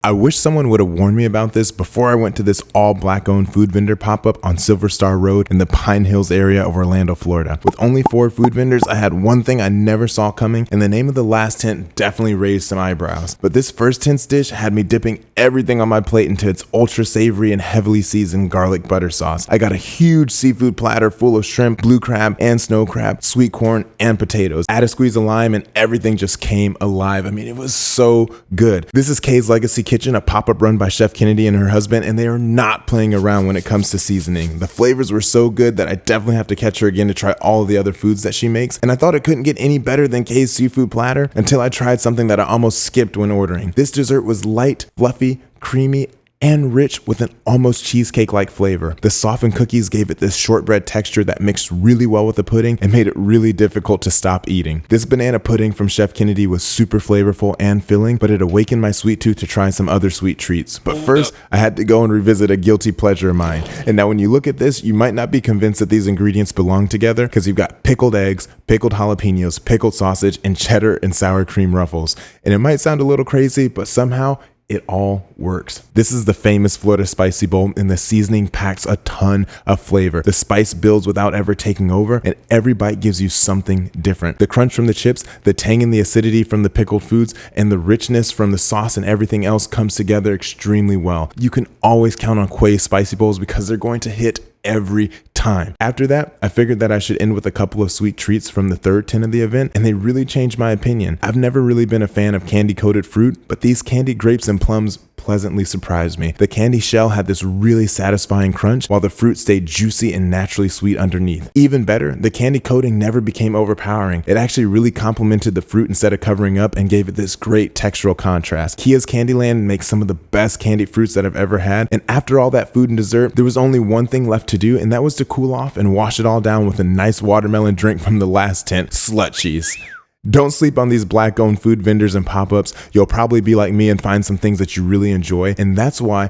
I wish someone would have warned me about this before I went to this all black owned food vendor pop-up on Silver Star Road in the Pine Hills area of Orlando, Florida. With only 4 food vendors, I had one thing I never saw coming, and the name of the last tent definitely raised some eyebrows. But this first tent's dish had me dipping everything on my plate into its ultra savory and heavily seasoned garlic butter sauce. I got a huge seafood platter full of shrimp, blue crab, and snow crab, sweet corn, and potatoes. Add a squeeze of lime and everything just came alive. I mean, it was so good. This is Kay's Legacy Kitchen, a pop-up run by Chef Kennedy and her husband, and they are not playing around when it comes to seasoning. The flavors were so good that I definitely have to catch her again to try all of the other foods that she makes, and I thought it couldn't get any better than Kay's seafood platter until I tried something that I almost skipped when ordering. This dessert was light, fluffy, creamy, and rich with an almost cheesecake-like flavor. The softened cookies gave it this shortbread texture that mixed really well with the pudding and made it really difficult to stop eating. This banana pudding from Chef Kennedy was super flavorful and filling, but it awakened my sweet tooth to try some other sweet treats. But first, I had to go and revisit a guilty pleasure of mine. And now when you look at this, you might not be convinced that these ingredients belong together because you've got pickled eggs, pickled jalapenos, pickled sausage, and cheddar and sour cream ruffles. And it might sound a little crazy, but somehow it all works. This is the famous Florida Spicy Bowl, and the seasoning packs a ton of flavor. The spice builds without ever taking over, and every bite gives you something different. The crunch from the chips, the tang and the acidity from the pickled foods, and the richness from the sauce and everything else comes together extremely well. You can always count on Quay's Spicy Bowls because they're going to hit every time. After that, I figured that I should end with a couple of sweet treats from the third tent of the event, and they really changed my opinion. I've never really been a fan of candy coated fruit, but these candied grapes and plums pleasantly surprised me. The candy shell had this really satisfying crunch, while the fruit stayed juicy and naturally sweet underneath. Even better, the candy coating never became overpowering. It actually really complemented the fruit instead of covering up and gave it this great textural contrast. Kia's Candyland makes some of the best candied fruits that I've ever had, and after all that food and dessert, there was only one thing left to do, and that was to cool off and wash it all down with a nice watermelon drink from the last tent, Slut Cheese. Don't sleep on these black-owned food vendors and pop-ups. You'll probably be like me and find some things that you really enjoy, and that's why